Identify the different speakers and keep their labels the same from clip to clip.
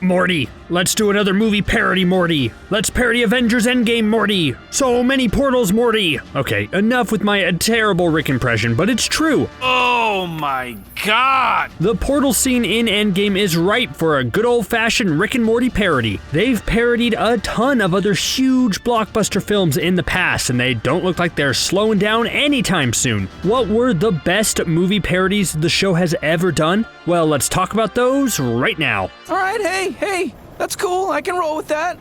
Speaker 1: Morty, let's do another movie parody, Morty. Let's parody Avengers Endgame, Morty. So many portals, Morty. Okay, enough with my terrible Rick impression, but it's true.
Speaker 2: Oh my god!
Speaker 1: The portal scene in Endgame is ripe for a good old-fashioned Rick and Morty parody. They've parodied a ton of other huge blockbuster films in the past, and they don't look like they're slowing down anytime soon. What were the best movie parodies the show has ever done? Well, let's talk about those right now.
Speaker 2: Alright, hey, that's cool, I can roll with that.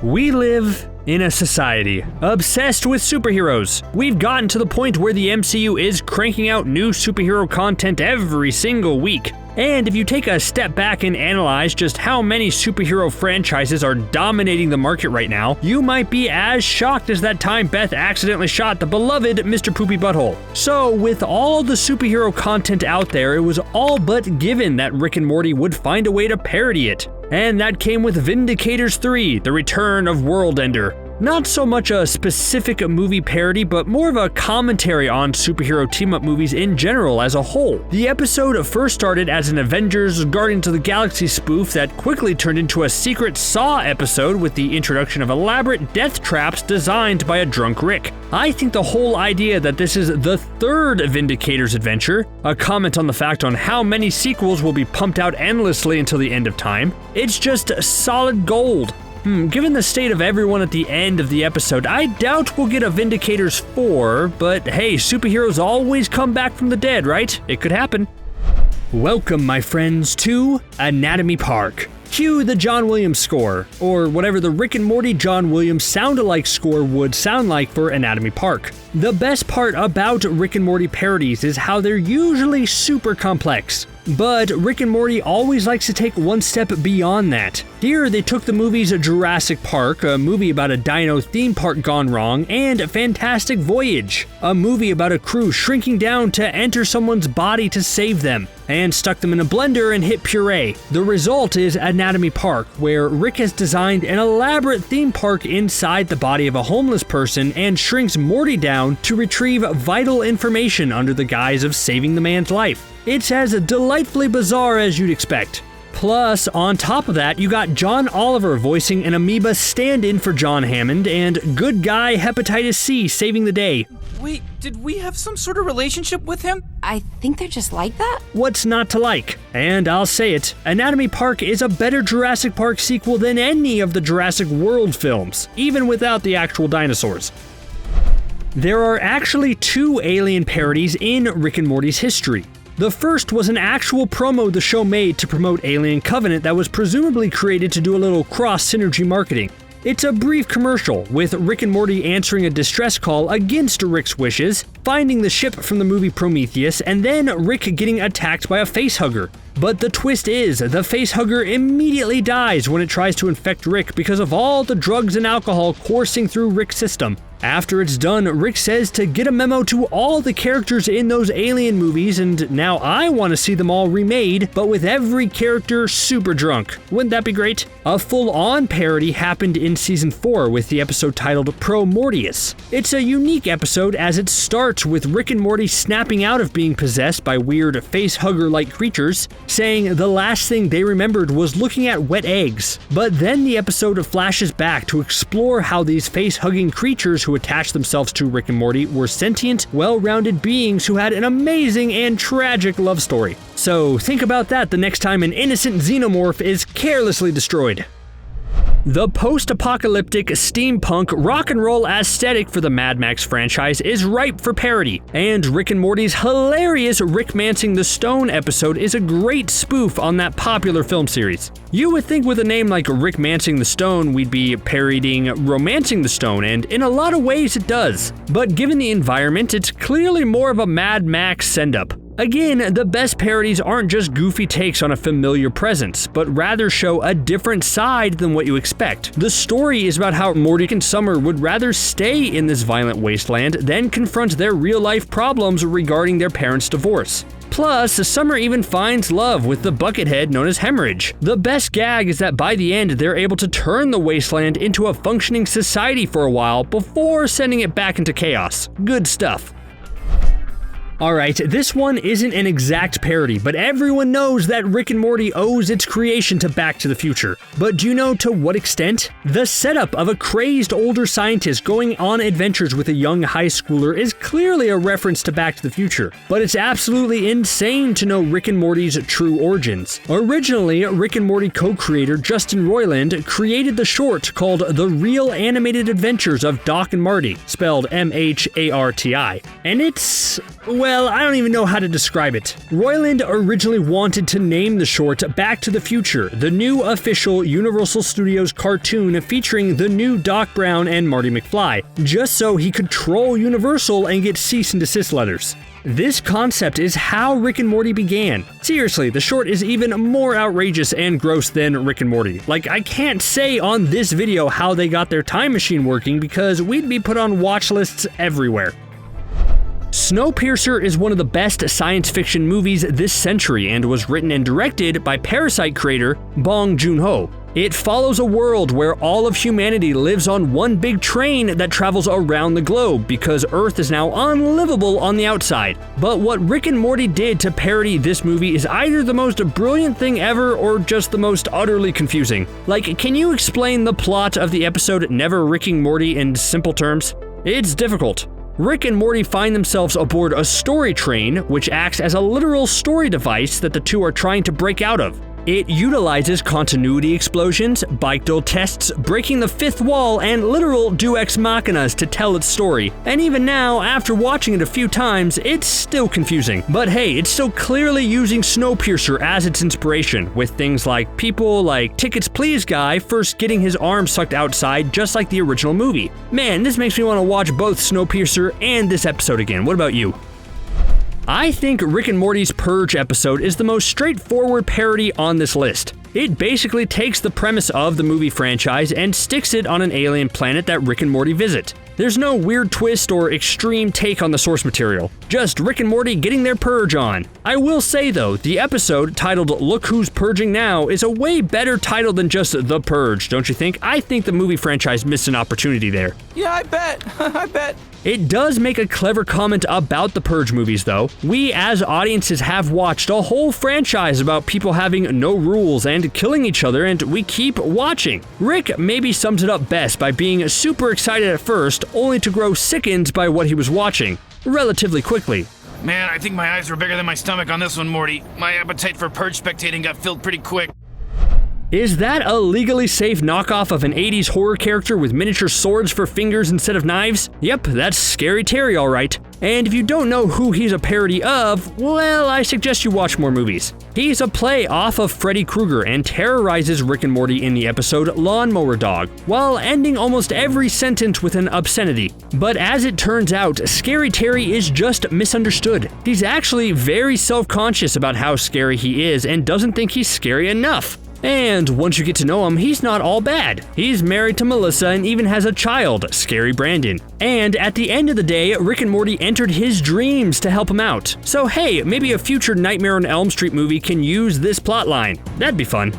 Speaker 1: We live in a society obsessed with superheroes. We've gotten to the point where the MCU is cranking out new superhero content every single week. And if you take a step back and analyze just how many superhero franchises are dominating the market right now, you might be as shocked as that time Beth accidentally shot the beloved Mr. Poopy Butthole. So with all the superhero content out there, it was all but given that Rick and Morty would find a way to parody it. And that came with Vindicators 3, The Return of World Ender. Not so much a specific movie parody, but more of a commentary on superhero team-up movies in general as a whole. The episode first started as an Avengers Guardians of the Galaxy spoof that quickly turned into a secret Saw episode with the introduction of elaborate death traps designed by a drunk Rick. I think the whole idea that this is the third Vindicators adventure, a comment on the fact on how many sequels will be pumped out endlessly until the end of time, it's just solid gold. Given the state of everyone at the end of the episode, I doubt we'll get a Vindicators 4, but hey, superheroes always come back from the dead, right? It could happen. Welcome, my friends, to Anatomy Park. Cue the John Williams score, or whatever the Rick and Morty John Williams sound-alike score would sound like for Anatomy Park. The best part about Rick and Morty parodies is how they're usually super complex. But Rick and Morty always likes to take one step beyond that. Here, they took the movies Jurassic Park, a movie about a dino theme park gone wrong, and Fantastic Voyage, a movie about a crew shrinking down to enter someone's body to save them, and stuck them in a blender and hit puree. The result is Anatomy Park, where Rick has designed an elaborate theme park inside the body of a homeless person and shrinks Morty down to retrieve vital information under the guise of saving the man's life. It's as delightfully bizarre as you'd expect. Plus, on top of that, you got John Oliver voicing an amoeba stand-in for John Hammond, and good guy Hepatitis C saving the day.
Speaker 2: Wait, did we have some sort of relationship with him?
Speaker 3: I think they're just like that?
Speaker 1: What's not to like? And I'll say it, Anatomy Park is a better Jurassic Park sequel than any of the Jurassic World films, even without the actual dinosaurs. There are actually two alien parodies in Rick and Morty's history. The first was an actual promo the show made to promote Alien Covenant that was presumably created to do a little cross-synergy marketing. It's a brief commercial, with Rick and Morty answering a distress call against Rick's wishes, finding the ship from the movie Prometheus, and then Rick getting attacked by a facehugger. But the twist is, the facehugger immediately dies when it tries to infect Rick because of all the drugs and alcohol coursing through Rick's system. After it's done, Rick says to get a memo to all the characters in those Alien movies, and now I want to see them all remade, but with every character super drunk. Wouldn't that be great? A full-on parody happened in Season 4 with the episode titled Pro Mortius. It's a unique episode as it starts with Rick and Morty snapping out of being possessed by weird facehugger-like creatures, saying the last thing they remembered was looking at wet eggs. But then the episode flashes back to explore how these face-hugging creatures who attached themselves to Rick and Morty were sentient, well-rounded beings who had an amazing and tragic love story. So think about that the next time an innocent xenomorph is carelessly destroyed. The post-apocalyptic steampunk rock and roll aesthetic for the Mad Max franchise is ripe for parody, and Rick and Morty's hilarious Rick Mancing the Stone episode is a great spoof on that popular film series. You would think with a name like Rick Mancing the Stone we'd be parodying Romancing the Stone, and in a lot of ways it does. But given the environment, it's clearly more of a Mad Max send-up. Again, the best parodies aren't just goofy takes on a familiar presence, but rather show a different side than what you expect. The story is about how Morty and Summer would rather stay in this violent wasteland than confront their real-life problems regarding their parents' divorce. Plus, Summer even finds love with the buckethead known as Hemorrhage. The best gag is that by the end, they're able to turn the wasteland into a functioning society for a while before sending it back into chaos. Good stuff. Alright, this one isn't an exact parody, but everyone knows that Rick and Morty owes its creation to Back to the Future. But do you know to what extent? The setup of a crazed older scientist going on adventures with a young high schooler is clearly a reference to Back to the Future, but it's absolutely insane to know Rick and Morty's true origins. Originally, Rick and Morty co-creator Justin Roiland created the short called The Real Animated Adventures of Doc and Marty, spelled M-H-A-R-T-I. And it's... well, I don't even know how to describe it. Roiland originally wanted to name the short Back to the Future, the new official Universal Studios cartoon featuring the new Doc Brown and Marty McFly, just so he could troll Universal and get cease and desist letters. This concept is how Rick and Morty began. Seriously, the short is even more outrageous and gross than Rick and Morty. Like, I can't say on this video how they got their time machine working because we'd be put on watch lists everywhere. Snowpiercer is one of the best science fiction movies this century and was written and directed by Parasite creator Bong Joon-ho. It follows a world where all of humanity lives on one big train that travels around the globe because Earth is now unlivable on the outside. But what Rick and Morty did to parody this movie is either the most brilliant thing ever or just the most utterly confusing. Like, can you explain the plot of the episode Never Ricking Morty in simple terms? It's difficult. Rick and Morty find themselves aboard a story train, which acts as a literal story device that the two are trying to break out of. It utilizes continuity explosions, Bechdel tests, breaking the fifth wall, and literal deus ex machinas to tell its story. And even now, after watching it a few times, it's still confusing. But hey, it's still clearly using Snowpiercer as its inspiration, with things like people like Tickets Please guy first getting his arm sucked outside just like the original movie. Man, this makes me want to watch both Snowpiercer and this episode again. What about you? I think Rick and Morty's Purge episode is the most straightforward parody on this list. It basically takes the premise of the movie franchise and sticks it on an alien planet that Rick and Morty visit. There's no weird twist or extreme take on the source material, just Rick and Morty getting their purge on. I will say though, the episode titled Look Who's Purging Now is a way better title than just The Purge, don't you think? I think the movie franchise missed an opportunity there.
Speaker 2: Yeah, I bet. I bet.
Speaker 1: It does make a clever comment about the Purge movies though. We as audiences have watched a whole franchise about people having no rules and killing each other, and we keep watching. Rick maybe sums it up best by being super excited at first, only to grow sickened by what he was watching, relatively quickly.
Speaker 2: Man, I think my eyes were bigger than my stomach on this one, Morty. My appetite for Purge spectating got filled pretty quick.
Speaker 1: Is that a legally safe knockoff of an 80s horror character with miniature swords for fingers instead of knives? Yep, that's Scary Terry alright. And if you don't know who he's a parody of, well, I suggest you watch more movies. He's a play off of Freddy Krueger and terrorizes Rick and Morty in the episode Lawnmower Dog, while ending almost every sentence with an obscenity. But as it turns out, Scary Terry is just misunderstood. He's actually very self-conscious about how scary he is and doesn't think he's scary enough. And once you get to know him, he's not all bad. He's married to Melissa and even has a child, Scary Brandon. And at the end of the day, Rick and Morty entered his dreams to help him out. So hey, maybe a future Nightmare on Elm Street movie can use this plotline. That'd be fun.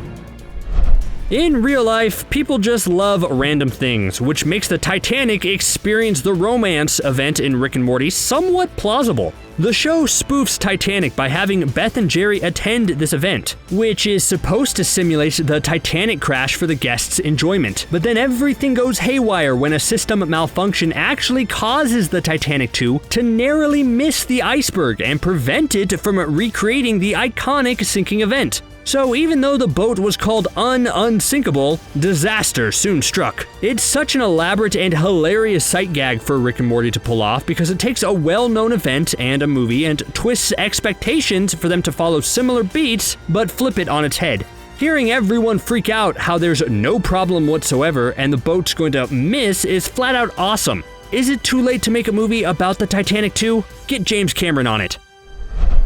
Speaker 1: In real life, people just love random things, which makes the Titanic experience the romance event in Rick and Morty somewhat plausible. The show spoofs Titanic by having Beth and Jerry attend this event, which is supposed to simulate the Titanic crash for the guests' enjoyment. But then everything goes haywire when a system malfunction actually causes the Titanic to narrowly miss the iceberg and prevent it from recreating the iconic sinking event. So even though the boat was called unsinkable, disaster soon struck. It's such an elaborate and hilarious sight gag for Rick and Morty to pull off because it takes a well-known event and a movie and twists expectations for them to follow similar beats but flip it on its head. Hearing everyone freak out how there's no problem whatsoever and the boat's going to miss is flat out awesome. Is it too late to make a movie about the Titanic too? Get James Cameron on it.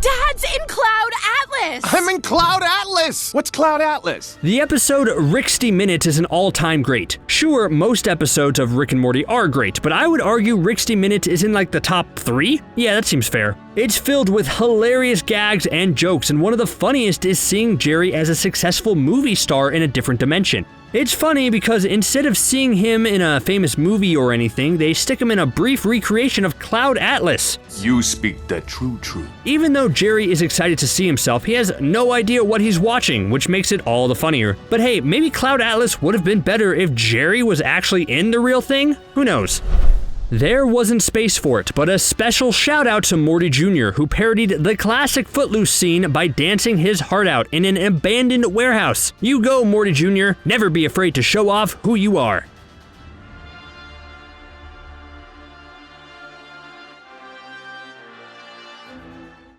Speaker 3: Dad's in Cloud Atlas!
Speaker 4: I'm in Cloud Atlas! What's Cloud Atlas?
Speaker 1: The episode Ricksty Minutes is an all-time great. Sure, most episodes of Rick and Morty are great, but I would argue Ricksty Minutes is in like the top 3? Yeah, that seems fair. It's filled with hilarious gags and jokes, and one of the funniest is seeing Jerry as a successful movie star in a different dimension. It's funny because instead of seeing him in a famous movie or anything, they stick him in a brief recreation of Cloud Atlas.
Speaker 4: You speak the true truth.
Speaker 1: Even though Jerry is excited to see himself, he has no idea what he's watching, which makes it all the funnier. But hey, maybe Cloud Atlas would have been better if Jerry was actually in the real thing? Who knows? There wasn't space for it, but a special shout out to Morty Jr., who parodied the classic Footloose scene by dancing his heart out in an abandoned warehouse. You go, Morty Jr., never be afraid to show off who you are.